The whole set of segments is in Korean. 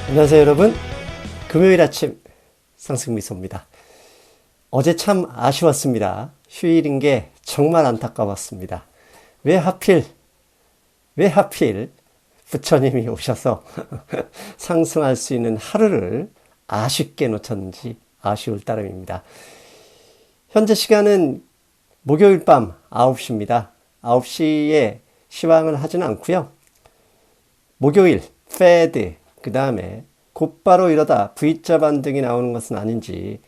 안녕하세요 여러분. 금요일 아침 상승미소입니다. 어제 참 아쉬웠습니다. 휴일인 게 정말 안타까웠습니다. 왜 하필 부처님이 오셔서 상승할 수 있는 하루를 아쉽게 놓쳤는지 아쉬울 따름입니다. 현재 시간은 목요일 밤 9시입니다. 9시에 시황을 하지는 않고요. 목요일 페드 그 다음에 곧바로 이러다 V자 반등이 나오는 것은 아닌지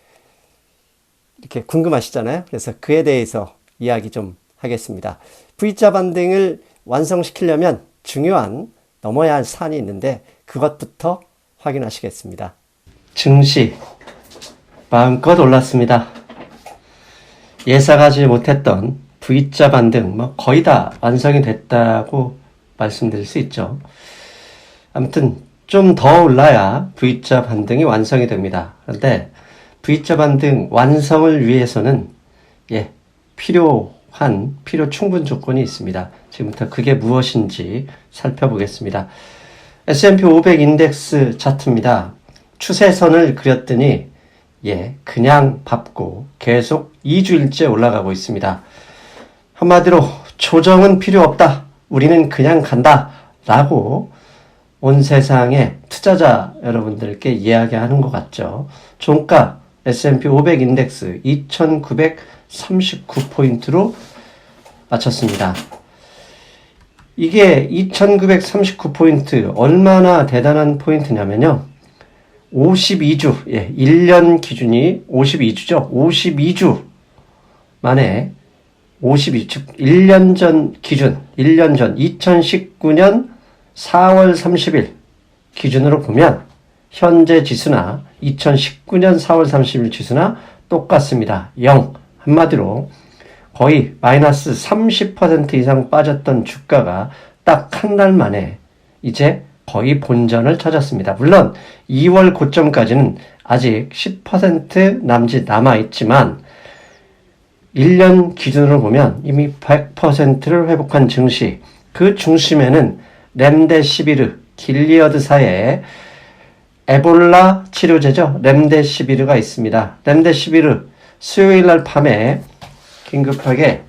이렇게 궁금하시잖아요. 그래서 그에 대해서 이야기 좀 하겠습니다. V자 반등을 완성시키려면 중요한 넘어야 할 산이 있는데 그것부터 확인하시겠습니다. 증시 마음껏 올랐습니다. 예상하지 못했던 V자 반등 거의 다 완성이 됐다고 말씀드릴 수 있죠. 아무튼 좀 더 올라야 V자 반등이 완성이 됩니다. 그런데 V자 반등 완성을 위해서는 필요 충분 조건이 있습니다. 지금부터 그게 무엇인지 살펴보겠습니다. S&P 500 인덱스 차트입니다. 추세선을 그렸더니 그냥 밟고 계속 2주일째 올라가고 있습니다. 한마디로 조정은 필요 없다. 우리는 그냥 간다. 라고 온 세상의 투자자 여러분들께 이야기하는 것 같죠. 종가 S&P 500 인덱스 2939포인트로 마쳤습니다. 이게 2939포인트 얼마나 대단한 포인트냐면요. 52주, 1년 기준이 52주죠. 52주 만에 1년 전 기준, 1년 전 2019년 4월 30일 기준으로 보면 현재 지수나 2019년 4월 30일 지수나 똑같습니다. 0. 한마디로 거의 마이너스 30% 이상 빠졌던 주가가 딱 한 달 만에 이제 거의 본전을 찾았습니다. 물론 2월 고점까지는 아직 10% 남짓 남아있지만 1년 기준으로 보면 이미 100%를 회복한 증시, 그 중심에는 렘데시비르, 길리어드사의 에볼라 치료제죠. 렘데시비르가 있습니다. 렘데시비르 수요일날 밤에 긴급하게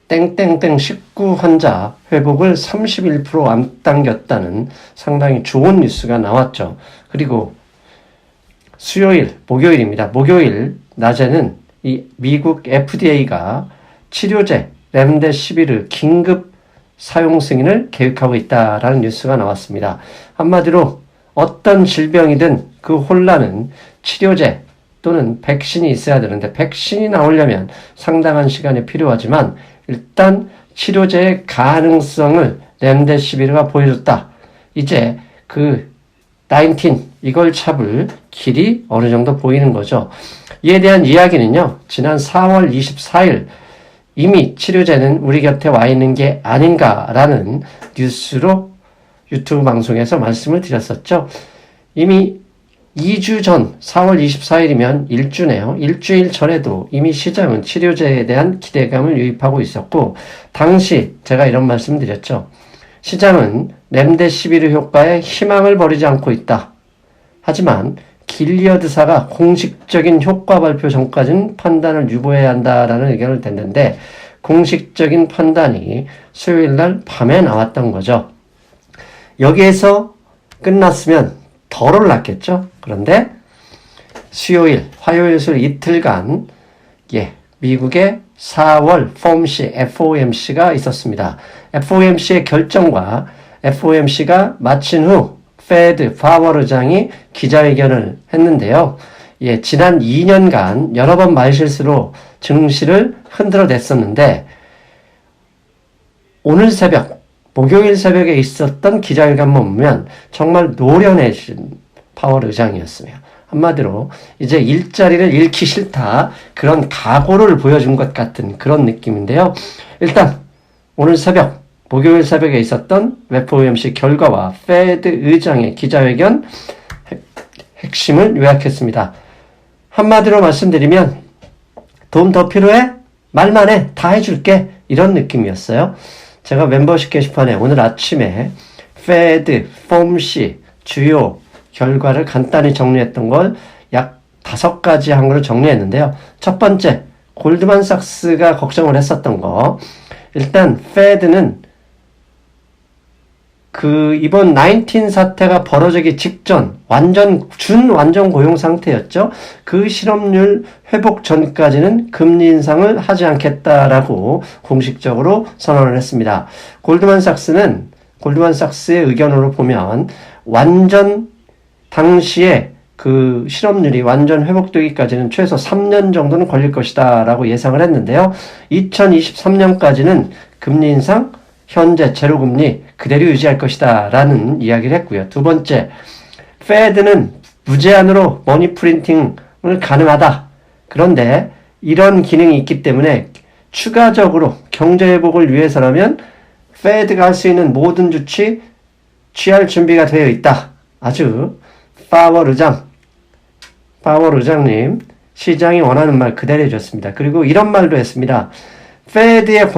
땡땡땡 19 환자 회복을 31% 앞당겼다는 상당히 좋은 뉴스가 나왔죠. 그리고 수요일, 목요일입니다. 목요일 낮에는 이 미국 FDA가 치료제 렘데시비르 긴급 사용 승인을 계획하고 있다라는 뉴스가 나왔습니다. 한마디로 어떤 질병이든 그 혼란은 치료제 또는 백신이 있어야 되는데 백신이 나오려면 상당한 시간이 필요하지만 일단 치료제의 가능성을 렘데시비르가 보여줬다. 이제 그 19 이걸 잡을 길이 어느 정도 보이는 거죠. 이에 대한 이야기는요. 지난 4월 24일 이미 치료제는 우리 곁에 와 있는 게 아닌가라는 뉴스로 유튜브 방송에서 말씀을 드렸었죠. 이미 2주 전 4월 24일이면 1주네요. 일주일 전에도 이미 시장은 치료제에 대한 기대감을 유입하고 있었고 당시 제가 이런 말씀을 드렸죠. 시장은 렘데시비르 효과에 희망을 버리지 않고 있다. 하지만 길리어드사가 공식적인 효과 발표 전까지는 판단을 유보해야 한다라는 의견을 냈는데 공식적인 판단이 수요일날 밤에 나왔던 거죠. 여기에서 끝났으면 덜 올랐겠죠. 그런데 수요일, 화요일, 수요일 이틀간 미국의 4월 FOMC가 있었습니다. FOMC의 결정과 FOMC가 마친 후 페드 파월 의장이 기자회견을 했는데요. 지난 2년간 여러 번 말실수로 증시를 흔들어냈었는데 오늘 새벽, 목요일 새벽에 있었던 기자회견만 보면 정말 노련해진 파월 의장이었으며 한마디로 이제 일자리를 잃기 싫다 그런 각오를 보여준 것 같은 그런 느낌인데요. 일단 오늘 새벽 목요일 새벽에 있었던 FOMC 결과와 페드 의장의 기자회견 핵심을 요약했습니다. 한마디로 말씀드리면 돈 더 필요해? 말만 해. 다 해줄게. 이런 느낌이었어요. 제가 멤버십 게시판에 오늘 아침에 페드, FOMC 주요 결과를 간단히 정리했던 걸 약 5가지 항으로 정리했는데요. 첫 번째, 골드만삭스가 걱정을 했었던 거. 일단 페드는 이번 19 사태가 벌어지기 직전 완전 고용 상태였죠. 그 실업률 회복 전까지는 금리 인상을 하지 않겠다라고 공식적으로 선언을 했습니다. 골드만삭스의 의견으로 보면 당시에 그 실업률이 완전 회복되기까지는 최소 3년 정도는 걸릴 것이다 라고 예상을 했는데요. 2023년까지는 금리 인상, 현재 제로금리 그대로 유지할 것이다 라는 이야기를 했고요. 두 번째, 페드는 무제한으로 머니 프린팅을 가능하다. 그런데 이런 기능이 있기 때문에 추가적으로 경제회복을 위해서라면 페드가 할 수 있는 모든 조치 취할 준비가 되어 있다. 아주 파월 의장님 시장이 원하는 말 그대로 해줬습니다. 그리고 이런 말도 했습니다. 페드의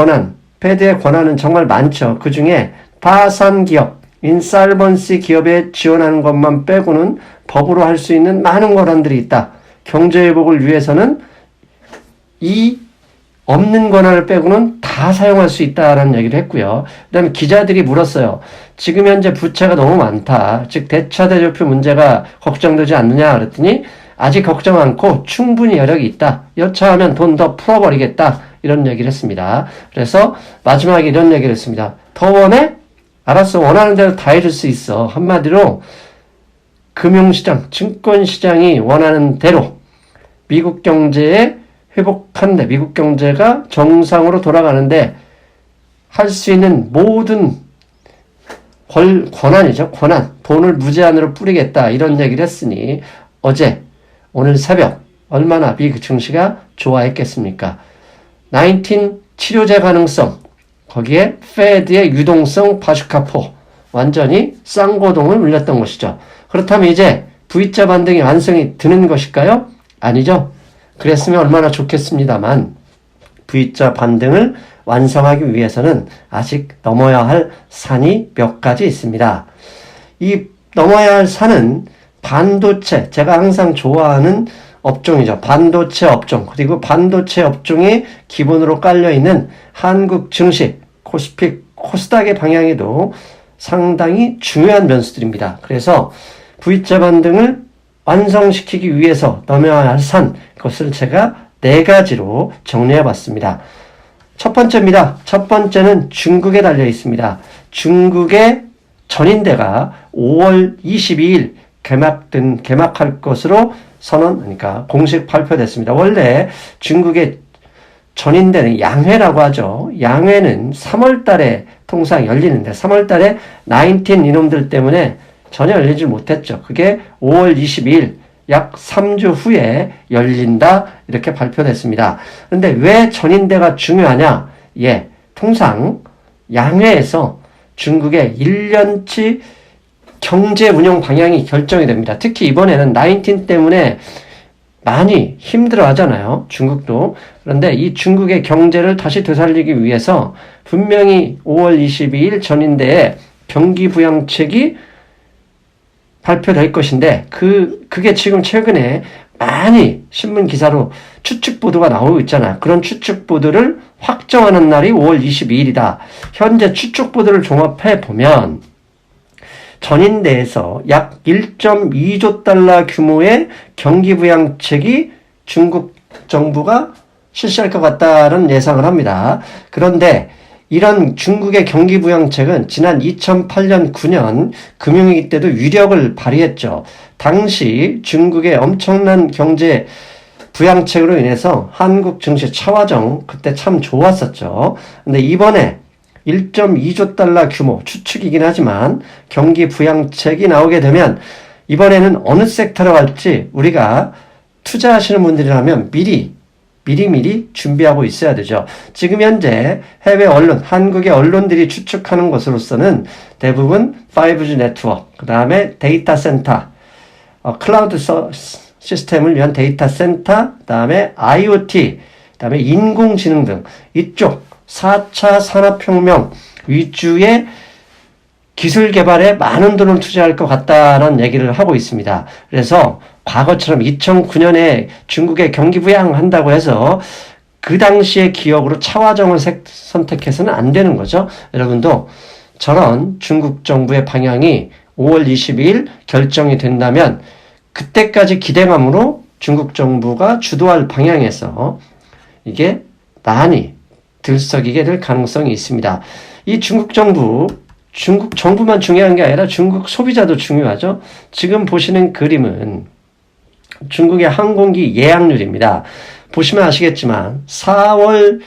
권한은 정말 많죠. 그 중에 파산기업, 인살번시 기업에 지원하는 것만 빼고는 법으로 할 수 있는 많은 권한들이 있다. 경제회복을 위해서는 이 없는 권한을 빼고는 다 사용할 수 있다라는 얘기를 했고요. 그 다음에 기자들이 물었어요. 지금 현재 부채가 너무 많다. 즉 대차대조표 문제가 걱정되지 않느냐 그랬더니 아직 걱정 않고 충분히 여력이 있다. 여차하면 돈 더 풀어버리겠다. 이런 얘기를 했습니다. 그래서 마지막에 이런 얘기를 했습니다. 더 원해? 알았어. 원하는 대로 다 해줄 수 있어. 한마디로 금융시장, 증권시장이 원하는 대로 미국 경제에 회복한데 미국 경제가 정상으로 돌아가는데 할 수 있는 모든 권한이죠. 돈을 무제한으로 뿌리겠다. 이런 얘기를 했으니 오늘 새벽 얼마나 미국 증시가 좋아했겠습니까? 19 치료제 가능성, 거기에 페드의 유동성 바주카포 완전히 쌍고동을 울렸던 것이죠. 그렇다면 이제 V자 반등이 완성이 되는 것일까요? 아니죠. 그랬으면 얼마나 좋겠습니다만 V자 반등을 완성하기 위해서는 아직 넘어야 할 산이 몇 가지 있습니다. 이 넘어야 할 산은 반도체, 제가 항상 좋아하는 업종이죠. 반도체 업종, 그리고 반도체 업종이 기본으로 깔려있는 한국 증시, 코스피, 코스닥의 방향에도 상당히 중요한 변수들입니다. 그래서 V자 반등을 완성시키기 위해서 넘어야 할 산, 그것을 제가 4가지로 정리해 봤습니다. 첫 번째입니다. 첫 번째는 중국에 달려 있습니다. 중국의 전인대가 5월 22일 개막할 것으로 그러니까 공식 발표됐습니다. 원래 중국의 전인대는 양회라고 하죠. 양회는 3월 달에 통상 열리는데 3월 달에 19 이놈들 때문에 전혀 열리지 못했죠. 그게 5월 22일 약 3주 후에 열린다 이렇게 발표됐습니다. 그런데 왜 전인대가 중요하냐? 통상 양회에서 중국의 1년치 경제 운영 방향이 결정이 됩니다. 특히 이번에는 19 때문에 많이 힘들어 하잖아요. 중국도. 그런데 이 중국의 경제를 다시 되살리기 위해서 분명히 5월 22일 전인대에 경기 부양책이 발표될 것인데 그게 지금 최근에 많이 신문 기사로 추측 보도가 나오고 있잖아요. 그런 추측 보도를 확정하는 날이 5월 22일이다. 현재 추측 보도를 종합해 보면 전인대에서 약 1.2조 달러 규모의 경기 부양책이 중국 정부가 실시할 것 같다는 예상을 합니다. 그런데 이런 중국의 경기 부양책은 지난 2008년 9년 금융위기 때도 위력을 발휘했죠. 당시 중국의 엄청난 경제 부양책으로 인해서 한국 증시 차화정 그때 참 좋았었죠. 근데 이번에 1.2조 달러 규모 추측이긴 하지만 경기 부양책이 나오게 되면 이번에는 어느 섹터로 갈지 우리가 투자하시는 분들이라면 미리 준비하고 있어야 되죠. 지금 현재 해외 언론, 한국의 언론들이 추측하는 것으로서는 대부분 5G 네트워크, 그 다음에 데이터 센터, 클라우드 시스템을 위한 데이터 센터, 그 다음에 IoT, 그 다음에 인공지능 등 이쪽 4차 산업혁명 위주의 기술 개발에 많은 돈을 투자할 것 같다는 얘기를 하고 있습니다. 그래서 과거처럼 2009년에 중국에 경기 부양한다고 해서 그 당시의 기억으로 차화정을 선택해서는 안 되는 거죠. 여러분도 저런 중국 정부의 방향이 5월 22일 결정이 된다면 그때까지 기대감으로 중국 정부가 주도할 방향에서 이게 많이 들썩이게 될 가능성이 있습니다. 이 중국 정부만 중요한 게 아니라 중국 소비자도 중요하죠. 지금 보시는 그림은 중국의 항공기 예약률입니다. 보시면 아시겠지만 4월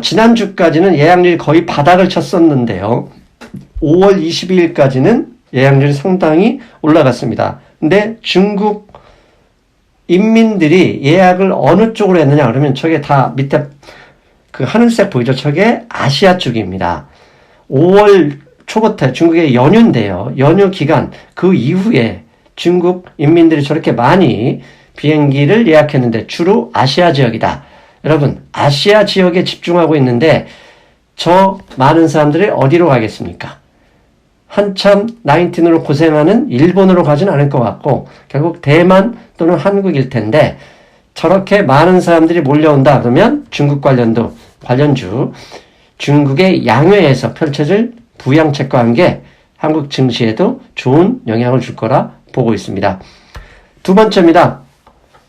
지난주까지는 예약률이 거의 바닥을 쳤었는데요. 5월 22일까지는 예약률이 상당히 올라갔습니다. 근데 중국 인민들이 예약을 어느 쪽으로 했느냐 그러면 저게 다 밑에 그 하늘색 보이죠? 저게 아시아 쪽입니다. 5월 초부터 중국의 연휴인데요. 연휴 기간 그 이후에 중국 인민들이 저렇게 많이 비행기를 예약했는데 주로 아시아 지역이다. 여러분 아시아 지역에 집중하고 있는데 저 많은 사람들이 어디로 가겠습니까? 한참 19으로 고생하는 일본으로 가진 않을 것 같고 결국 대만 또는 한국일 텐데 저렇게 많은 사람들이 몰려온다 그러면 중국 관련주 중국의 양회에서 펼쳐질 부양책과 함께 한국 증시에도 좋은 영향을 줄 거라 보고 있습니다. 두 번째입니다.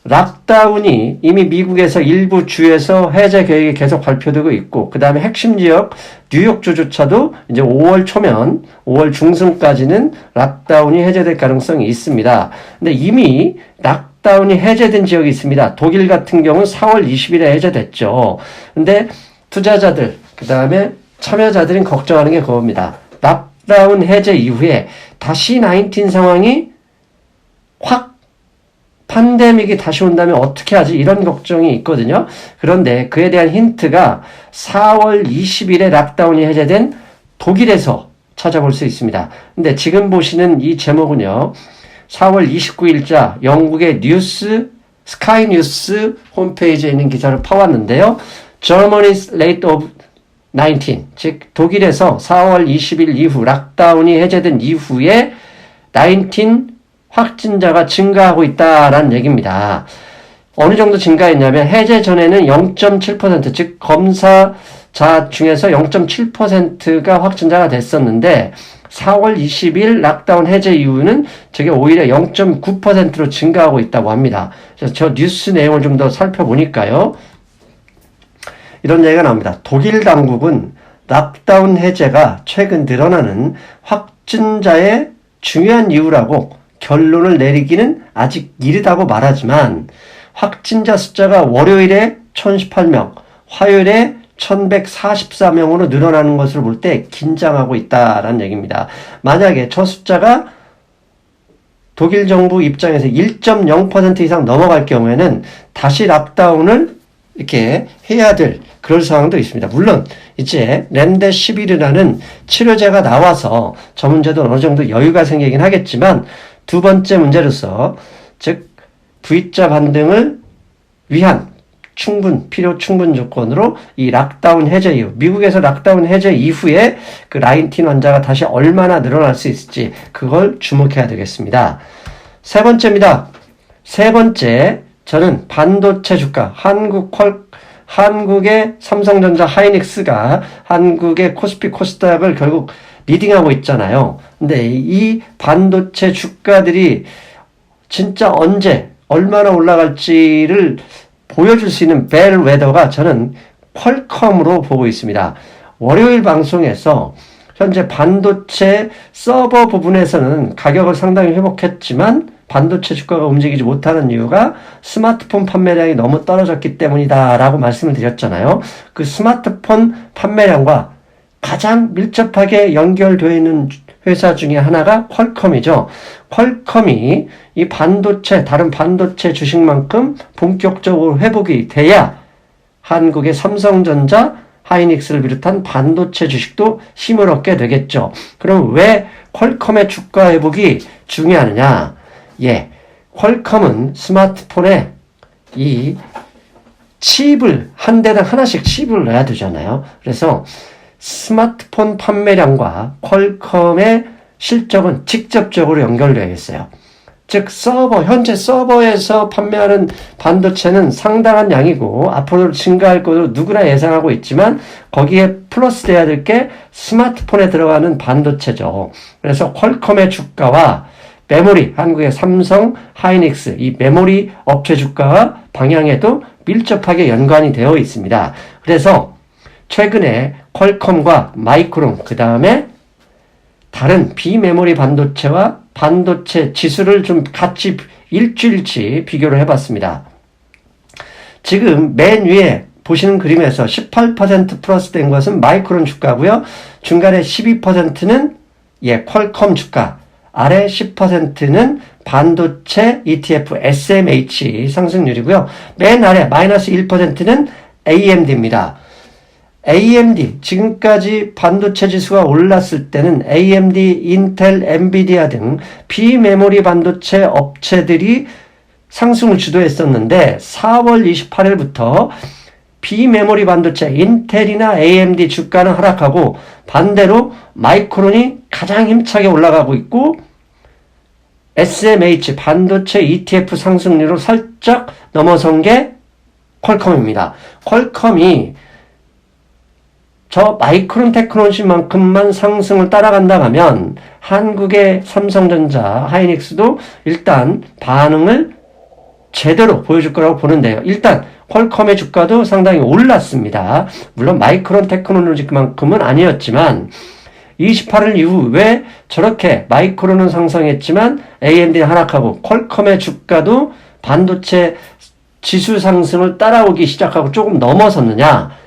락다운이 이미 미국에서 일부 주에서 해제 계획이 계속 발표되고 있고 그 다음에 핵심 지역 뉴욕주조차도 이제 5월 초면 5월 중순까지는 락다운이 해제될 가능성이 있습니다. 근데 이미 락다운이 해제된 지역이 있습니다. 독일 같은 경우는 4월 20일에 해제됐죠. 근데 투자자들 그 다음에 참여자들이 걱정하는 게 그겁니다. 락다운 해제 이후에 다시 19 상황이 확 팬데믹이 다시 온다면 어떻게 하지? 이런 걱정이 있거든요. 그런데 그에 대한 힌트가 4월 20일에 락다운이 해제된 독일에서 찾아볼 수 있습니다. 근데 지금 보시는 이 제목은요. 4월 29일자 영국의 스카이 뉴스 홈페이지에 있는 기사를 파왔는데요. Germany's rate of 19, 즉 독일에서 4월 20일 이후 락다운이 해제된 이후에 19 확진자가 증가하고 있다라는 얘기입니다. 어느 정도 증가했냐면 해제 전에는 0.7%, 즉 검사자 중에서 0.7%가 확진자가 됐었는데 4월 20일 락다운 해제 이후는 저게 오히려 0.9%로 증가하고 있다고 합니다. 그래서 저 뉴스 내용을 좀 더 살펴보니까요. 이런 얘기가 나옵니다. 독일 당국은 락다운 해제가 최근 늘어나는 확진자의 중요한 이유라고 결론을 내리기는 아직 이르다고 말하지만 확진자 숫자가 월요일에 1018명, 화요일에 1144명으로 늘어나는 것을 볼 때 긴장하고 있다라는 얘기입니다. 만약에 저 숫자가 독일 정부 입장에서 1.0% 이상 넘어갈 경우에는 다시 락다운을 이렇게 해야 될 그런 상황도 있습니다. 물론 이제 렘데시비르라는 치료제가 나와서 저 문제도 어느 정도 여유가 생기긴 하겠지만 두 번째 문제로서 즉 V자 반등을 위한 필요 충분 조건으로 이 락다운 해제 이후 미국에서 락다운 해제 이후에 그 19 환자가 다시 얼마나 늘어날 수 있을지 그걸 주목해야 되겠습니다. 세 번째입니다. 세 번째 저는 반도체 주가 한국의 삼성전자 하이닉스가 한국의 코스피 코스닥을 결국 리딩하고 있잖아요. 근데 이 반도체 주가들이 진짜 언제 얼마나 올라갈지를 보여줄 수 있는 벨웨더가 저는 퀄컴으로 보고 있습니다. 월요일 방송에서 현재 반도체 서버 부분에서는 가격을 상당히 회복했지만 반도체 주가가 움직이지 못하는 이유가 스마트폰 판매량이 너무 떨어졌기 때문이다 라고 말씀을 드렸잖아요. 그 스마트폰 판매량과 가장 밀접하게 연결되어 있는 회사 중에 하나가 퀄컴이죠. 퀄컴이 이 다른 반도체 주식만큼 본격적으로 회복이 돼야 한국의 삼성전자, 하이닉스를 비롯한 반도체 주식도 힘을 얻게 되겠죠. 그럼 왜 퀄컴의 주가 회복이 중요하느냐? 퀄컴은 스마트폰에 이 칩을 한 대당 하나씩 칩을 넣어야 되잖아요. 그래서 스마트폰 판매량과 퀄컴의 실적은 직접적으로 연결되어 있어요. 즉 현재 서버에서 판매하는 반도체는 상당한 양이고 앞으로 증가할 것으로 누구나 예상하고 있지만 거기에 플러스 돼야 될 게 스마트폰에 들어가는 반도체죠. 그래서 퀄컴의 주가와 메모리, 한국의 삼성, 하이닉스 이 메모리 업체 주가와 방향에도 밀접하게 연관이 되어 있습니다. 그래서 최근에 퀄컴과 마이크론 그 다음에 다른 비메모리 반도체와 반도체 지수를 좀 같이 일주일치 비교를 해봤습니다. 지금 맨 위에 보시는 그림에서 18% 플러스 된 것은 마이크론 주가고요. 중간에 12%는 퀄컴 주가, 아래 10%는 반도체 ETF SMH 상승률이고요. 맨 아래 마이너스 1%는 AMD입니다. AMD, 지금까지 반도체 지수가 올랐을 때는 AMD, 인텔, 엔비디아 등 비메모리 반도체 업체들이 상승을 주도했었는데 4월 28일부터 비메모리 반도체 인텔이나 AMD 주가는 하락하고 반대로 마이크론이 가장 힘차게 올라가고 있고 SMH 반도체 ETF 상승률로 살짝 넘어선 게 퀄컴입니다. 퀄컴이 저 마이크론 테크놀로지만큼만 상승을 따라간다면 한국의 삼성전자, 하이닉스도 일단 반응을 제대로 보여줄 거라고 보는데요. 일단 퀄컴의 주가도 상당히 올랐습니다. 물론 마이크론 테크놀로지만큼은 아니었지만 28일 이후 왜 저렇게 마이크론은 상승했지만 AMD는 하락하고 퀄컴의 주가도 반도체 지수 상승을 따라오기 시작하고 조금 넘어섰느냐?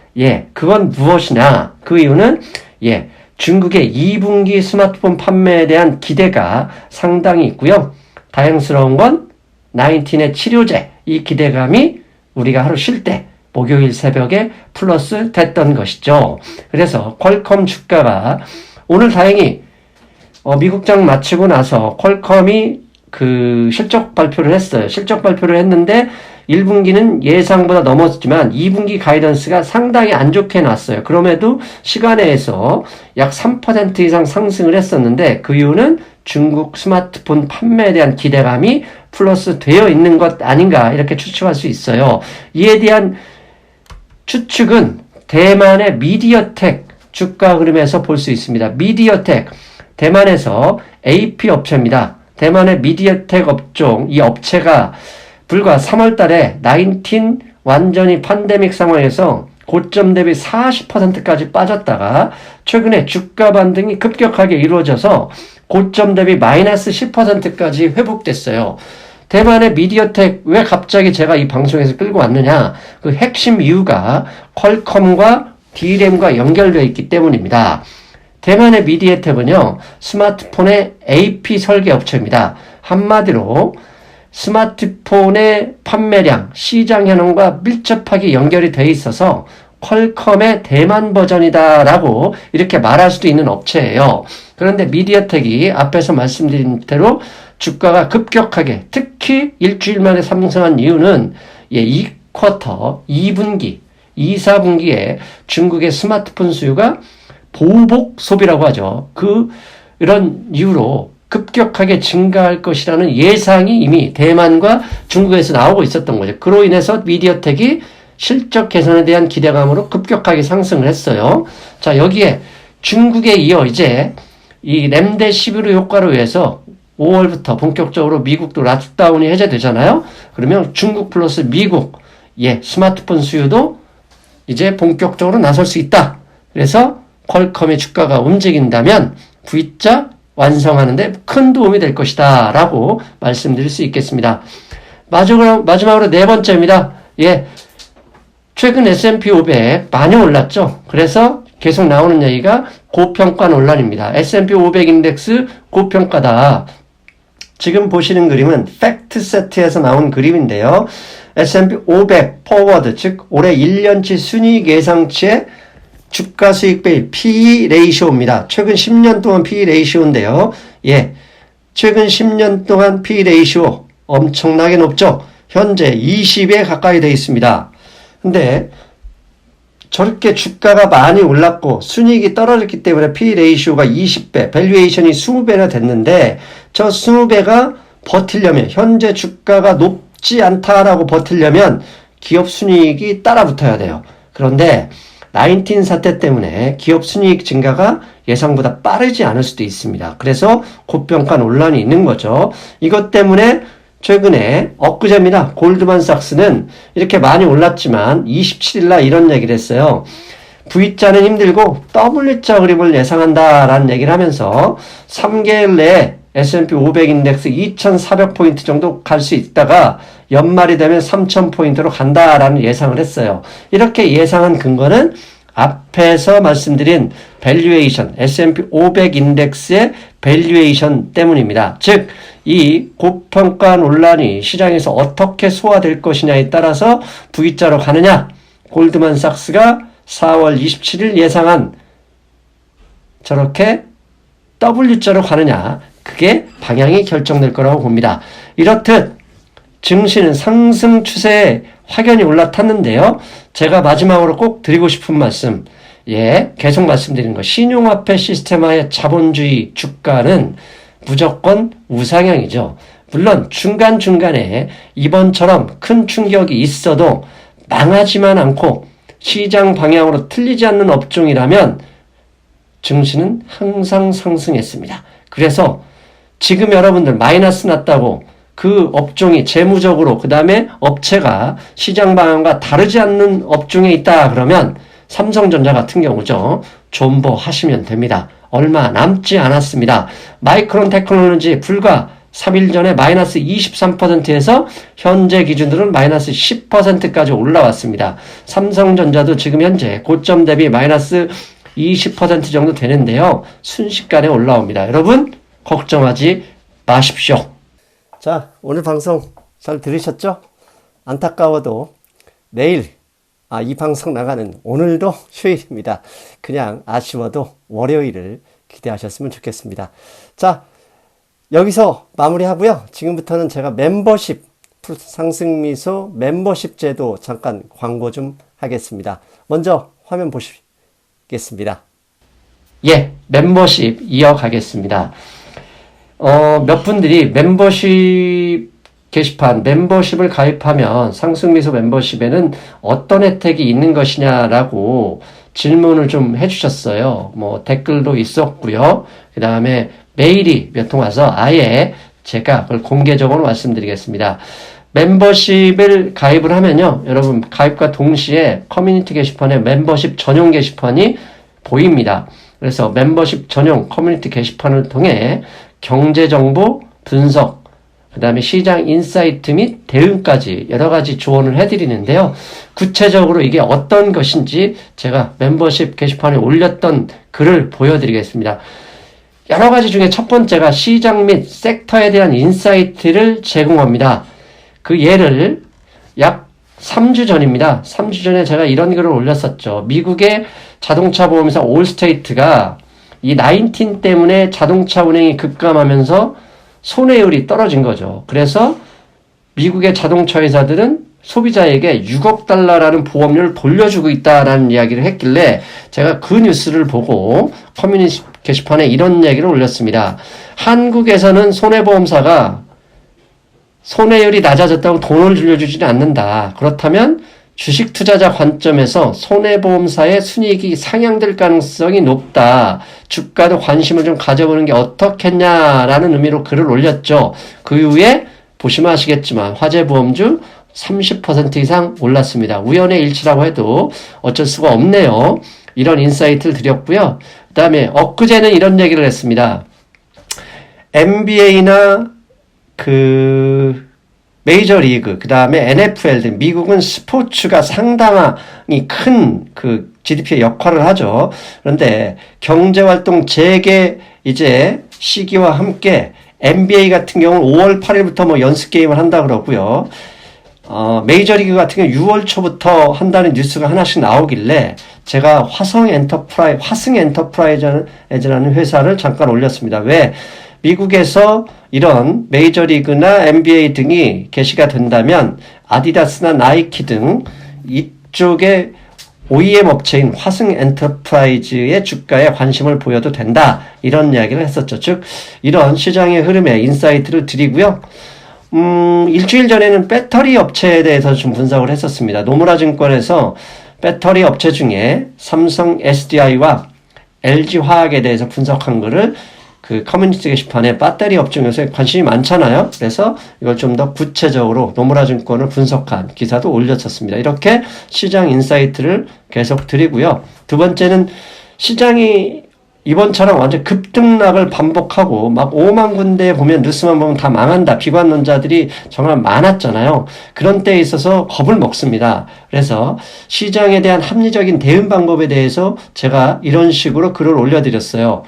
그건 무엇이냐? 그 이유는 중국의 2분기 스마트폰 판매에 대한 기대가 상당히 있고요. 다행스러운 건 19의 치료제, 이 기대감이 우리가 하루 쉴 때 목요일 새벽에 플러스 됐던 것이죠. 그래서 퀄컴 주가가 오늘 다행히 미국장 마치고 나서 퀄컴이 그 실적 발표를 했어요. 실적 발표를 했는데 1분기는 예상보다 넘었지만 2분기 가이던스가 상당히 안 좋게 났어요. 그럼에도 시간에서 약 3% 이상 상승을 했었는데 그 이유는 중국 스마트폰 판매에 대한 기대감이 플러스 되어 있는 것 아닌가 이렇게 추측할 수 있어요. 이에 대한 추측은 대만의 미디어텍 주가 흐름에서 볼 수 있습니다. 미디어텍, 대만에서 AP 업체입니다. 대만의 미디어텍 업종, 이 업체가 불과 3월 달에 19 완전히 팬데믹 상황에서 고점 대비 40%까지 빠졌다가 최근에 주가 반등이 급격하게 이루어져서 고점 대비 마이너스 10%까지 회복됐어요. 대만의 미디어텍 왜 갑자기 제가 이 방송에서 끌고 왔느냐? 그 핵심 이유가 퀄컴과 D램과 연결되어 있기 때문입니다. 대만의 미디어텍은요, 스마트폰의 AP 설계 업체입니다. 한마디로 스마트폰의 판매량, 시장 현황과 밀접하게 연결이 되어 있어서 퀄컴의 대만 버전이다라고 이렇게 말할 수도 있는 업체예요. 그런데 미디어텍이 앞에서 말씀드린 대로 주가가 급격하게 특히 일주일 만에 상승한 이유는 2쿼터, 2분기, 2, 4분기에 중국의 스마트폰 수요가 보복 소비라고 하죠. 이런 이유로 급격하게 증가할 것이라는 예상이 이미 대만과 중국에서 나오고 있었던 거죠. 그로 인해서 미디어텍이 실적 개선에 대한 기대감으로 급격하게 상승을 했어요. 자, 여기에 중국에 이어 이제 이 렘데시비르 효과로 인해서 5월부터 본격적으로 미국도 락다운이 해제되잖아요. 그러면 중국 플러스 미국, 스마트폰 수요도 이제 본격적으로 나설 수 있다. 그래서 퀄컴의 주가가 움직인다면 V자 완성하는데 큰 도움이 될 것이다 라고 말씀드릴 수 있겠습니다. 마지막으로 네 번째입니다. 최근 S&P 500 많이 올랐죠. 그래서 계속 나오는 얘기가 고평가 논란입니다. S&P 500 인덱스 고평가다. 지금 보시는 그림은 팩트 세트에서 나온 그림인데요. S&P 500 포워드, 즉 올해 1년치 순이익 예상치의 주가 수익 비율 PE 레이시오입니다. 최근 10년 동안 PE 레이시오인데요. 최근 10년 동안 PE 레이시오 엄청나게 높죠. 현재 20에 가까이 되어 있습니다. 근데 저렇게 주가가 많이 올랐고 순이익이 떨어졌기 때문에 P 레이쇼가 20배, 밸류에이션이 20배나 됐는데 저 20배가 버틸려면 현재 주가가 높지 않다라고 버틸려면 기업 순이익이 따라 붙어야 돼요. 그런데 19 사태 때문에 기업 순이익 증가가 예상보다 빠르지 않을 수도 있습니다. 그래서 고평가 논란이 있는 거죠. 이것 때문에 최근에 엊그제입니다. 골드만삭스는 이렇게 많이 올랐지만 27일날 이런 얘기를 했어요. V자는 힘들고 W자 그림을 예상한다라는 얘기를 하면서 3개월 내에 S&P 500 인덱스 2,400포인트 정도 갈 수 있다가 연말이 되면 3,000포인트로 간다라는 예상을 했어요. 이렇게 예상한 근거는 앞에서 말씀드린 밸류에이션, S&P 500 인덱스의 밸류에이션 때문입니다. 즉, 이 고평가 논란이 시장에서 어떻게 소화될 것이냐에 따라서 V자로 가느냐, 골드만삭스가 4월 27일 예상한 저렇게 W자로 가느냐, 그게 방향이 결정될 거라고 봅니다. 이렇듯 증시는 상승 추세에 확연히 올라탔는데요. 제가 마지막으로 꼭 드리고 싶은 말씀, 계속 말씀드리는 거, 신용화폐 시스템화의 자본주의 주가는 무조건 우상향이죠. 물론 중간중간에 이번처럼 큰 충격이 있어도 망하지만 않고 시장 방향으로 틀리지 않는 업종이라면 증시는 항상 상승했습니다. 그래서 지금 여러분들 마이너스 났다고 그 업종이 재무적으로 그 다음에 업체가 시장 방향과 다르지 않는 업종에 있다 그러면 삼성전자 같은 경우죠. 존버하시면 됩니다. 얼마 남지 않았습니다. 마이크론 테크놀로지 불과 3일 전에 마이너스 23%에서 현재 기준으로는 마이너스 10%까지 올라왔습니다. 삼성전자도 지금 현재 고점 대비 마이너스 20% 정도 되는데요. 순식간에 올라옵니다. 여러분 걱정하지 마십시오. 자, 오늘 방송 잘 들으셨죠? 안타까워도 내일 이 방송 나가는 오늘도 휴일입니다. 그냥 아쉬워도 월요일을 기대하셨으면 좋겠습니다. 자, 여기서 마무리하고요. 지금부터는 제가 멤버십, 상승미소 멤버십 제도 잠깐 광고 좀 하겠습니다. 먼저 화면 보시겠습니다. 멤버십 이어가겠습니다. 몇 분들이 멤버십 게시판, 멤버십을 가입하면 상승미소 멤버십에는 어떤 혜택이 있는 것이냐라고 질문을 좀 해주셨어요. 댓글도 있었고요. 그 다음에 메일이 몇 통 와서 아예 제가 그걸 공개적으로 말씀드리겠습니다. 멤버십을 가입을 하면요. 여러분 가입과 동시에 커뮤니티 게시판에 membership 전용 게시판이 보입니다. 그래서 멤버십 전용 커뮤니티 게시판을 통해 경제정보 분석, 그 다음에 시장 인사이트 및 대응까지 여러 가지 조언을 해드리는데요. 구체적으로 이게 어떤 것인지 제가 멤버십 게시판에 올렸던 글을 보여드리겠습니다. 여러 가지 중에 첫 번째가 시장 및 섹터에 대한 인사이트를 제공합니다. 그 예를 약 3주 전입니다. 3주 전에 제가 이런 글을 올렸었죠. 미국의 자동차 보험사 올스테이트가 이 19 때문에 자동차 운행이 급감하면서 손해율이 떨어진 거죠. 그래서 미국의 자동차 회사들은 소비자에게 6억 달러라는 보험료를 돌려주고 있다라는 이야기를 했길래 제가 그 뉴스를 보고 커뮤니티 게시판에 이런 얘기를 올렸습니다. 한국에서는 손해보험사가 손해율이 낮아졌다고 돈을 돌려주지는 않는다. 그렇다면 주식 투자자 관점에서 손해보험사의 순이익이 상향될 가능성이 높다. 주가도 관심을 좀 가져보는 게 어떻겠냐라는 의미로 글을 올렸죠. 그 이후에 보시면 아시겠지만 화재보험주 30% 이상 올랐습니다. 우연의 일치라고 해도 어쩔 수가 없네요. 이런 인사이트를 드렸고요. 그 다음에 엊그제는 이런 얘기를 했습니다. NBA나 메이저리그, 그 다음에 NFL 등 미국은 스포츠가 상당히 큰 GDP의 역할을 하죠. 그런데 경제활동 재개 이제 시기와 함께 NBA 같은 경우는 5월 8일부터 연습게임을 한다 그러고요. 메이저리그 같은 경우 6월 초부터 한다는 뉴스가 하나씩 나오길래 제가 화승 엔터프라이즈라는 회사를 잠깐 올렸습니다. 왜? 미국에서 이런 메이저리그나 NBA 등이 개시가 된다면 아디다스나 나이키 등 이쪽에 OEM 업체인 화승 엔터프라이즈의 주가에 관심을 보여도 된다. 이런 이야기를 했었죠. 즉 이런 시장의 흐름에 인사이트를 드리고요. 일주일 전에는 배터리 업체에 대해서 좀 분석을 했었습니다. 노무라 증권에서 배터리 업체 중에 삼성 SDI와 LG화학에 대해서 분석한 거를 그 커뮤니티 게시판에 배터리 업종 요새 관심이 많잖아요. 그래서 이걸 좀 더 구체적으로 노무라 증권을 분석한 기사도 올렸었습니다. 이렇게 시장 인사이트를 계속 드리고요. 두 번째는 시장이 이번처럼 완전 급등락을 반복하고 막 5만 군데 보면 뉴스만 보면 다 망한다. 비관론자들이 정말 많았잖아요. 그런 때에 있어서 겁을 먹습니다. 그래서 시장에 대한 합리적인 대응 방법에 대해서 제가 이런 식으로 글을 올려드렸어요.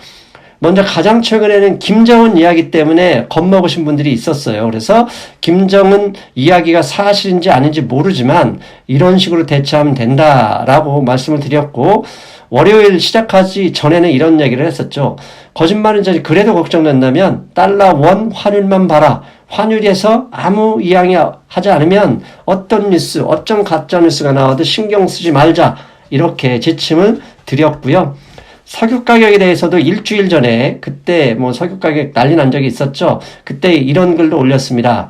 먼저 가장 최근에는 김정은 이야기 때문에 겁먹으신 분들이 있었어요. 그래서 김정은 이야기가 사실인지 아닌지 모르지만 이런 식으로 대처하면 된다라고 말씀을 드렸고, 월요일 시작하기 전에는 이런 얘기를 했었죠. 거짓말인지 그래도 걱정된다면 달러 원 환율만 봐라. 환율에서 아무 이야기 하지 않으면 어떤 뉴스, 어떤 가짜 뉴스가 나와도 신경 쓰지 말자. 이렇게 지침을 드렸고요. 석유 가격에 대해서도 일주일 전에 그때 뭐 석유 가격 난리 난 적이 있었죠. 그때 이런 글도 올렸습니다.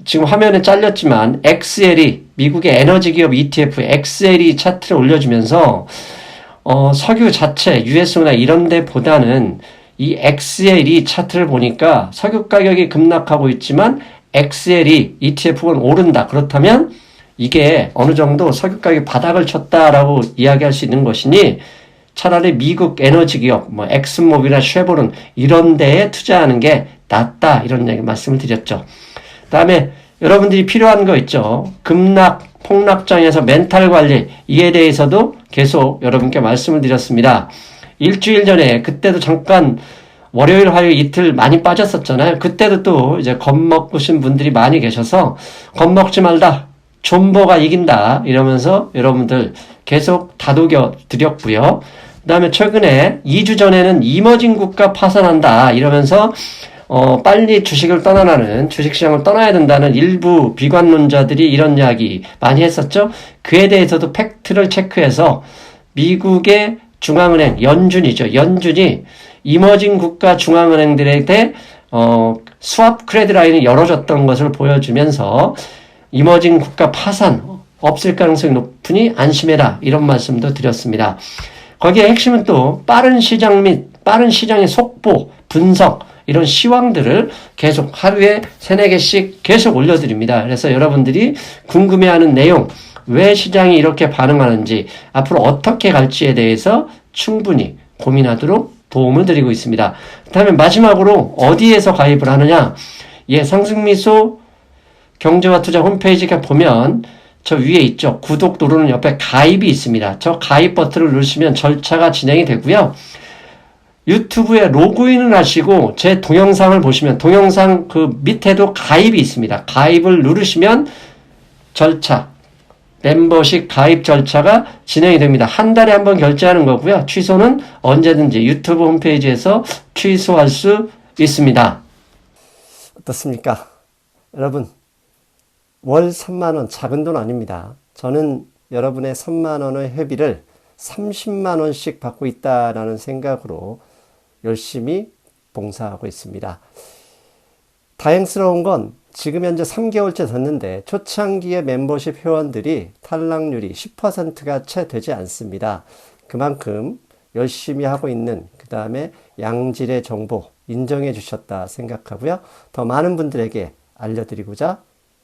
지금 화면에 잘렸지만 XLE, 미국의 에너지 기업 ETF XLE 차트를 올려주면서 석유 자체, US나 이런 데보다는 이 XLE 차트를 보니까 석유 가격이 급락하고 있지만 XLE ETF는 오른다. 그렇다면 이게 어느 정도 석유 가격이 바닥을 쳤다라고 이야기할 수 있는 것이니 차라리 미국 에너지 기업, 뭐 엑슨모빌이나 쉐보론 이런 데에 투자하는 게 낫다. 이런 얘기 말씀을 드렸죠. 그다음에 여러분들이 필요한 거 있죠. 급락, 폭락장에서 멘탈 관리, 이에 대해서도 계속 여러분께 말씀을 드렸습니다. 일주일 전에 그때도 잠깐 월요일, 화요일 이틀 많이 빠졌었잖아요. 그때도 또 이제 겁먹으신 분들이 많이 계셔서 겁먹지 말다. 존버가 이긴다. 이러면서 여러분들 계속 다독여 드렸고요. 그 다음에 최근에 2주 전에는 이머징 국가 파산한다. 이러면서 빨리 주식을 떠나라는, 주식시장을 떠나야 된다는 일부 비관론자들이 이런 이야기 많이 했었죠. 그에 대해서도 팩트를 체크해서 미국의 중앙은행, 연준이죠. 연준이 이머징 국가 중앙은행들에 스왑 크레딧 라인을 열어줬던 것을 보여주면서 이머징 국가 파산 없을 가능성이 높으니 안심해라. 이런 말씀도 드렸습니다. 거기에 핵심은 또 빠른 시장 및 빠른 시장의 속보, 분석, 이런 시황들을 계속 하루에 3-4개씩 계속 올려드립니다. 그래서 여러분들이 궁금해하는 내용, 왜 시장이 이렇게 반응하는지, 앞으로 어떻게 갈지에 대해서 충분히 고민하도록 도움을 드리고 있습니다. 그다음에 마지막으로 어디에서 가입을 하느냐? 상승미소 경제와 투자 홈페이지 보면 저 위에 있죠. 구독 누르는 옆에 가입이 있습니다. 저 가입 버튼을 누르시면 절차가 진행이 되고요. 유튜브에 로그인을 하시고 제 동영상을 보시면 동영상 그 밑에도 가입이 있습니다. 가입을 누르시면 절차, 멤버십 가입 절차가 진행이 됩니다. 한 달에 한 번 결제하는 거고요. 취소는 언제든지 유튜브 홈페이지에서 취소할 수 있습니다. 어떻습니까? 여러분, 월 3만원 작은 돈 아닙니다. 저는 여러분의 3만원의 회비를 30만원씩 받고 있다라는 생각으로 열심히 봉사하고 있습니다. 다행스러운 건 지금 현재 3개월째 됐는데 초창기의 멤버십 회원들이 탈락률이 10%가 채 되지 않습니다. 그만큼 열심히 하고 있는, 그 다음에 양질의 정보 인정해 주셨다 생각하고요. 더 많은 분들에게 알려드리고자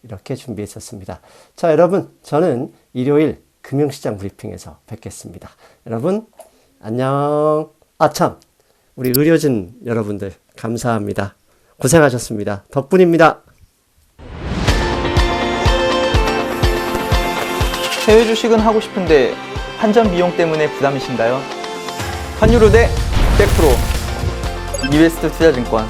이렇게 준비했었습니다. 자, 여러분, 저는 일요일 금융시장 브리핑에서 뵙겠습니다. 여러분, 안녕. 참, 우리 의료진 여러분들 감사합니다. 고생하셨습니다. 덕분입니다. 해외 주식은 하고 싶은데 환전 비용 때문에 부담이신가요? 환율 우대 100% 이베스트 투자증권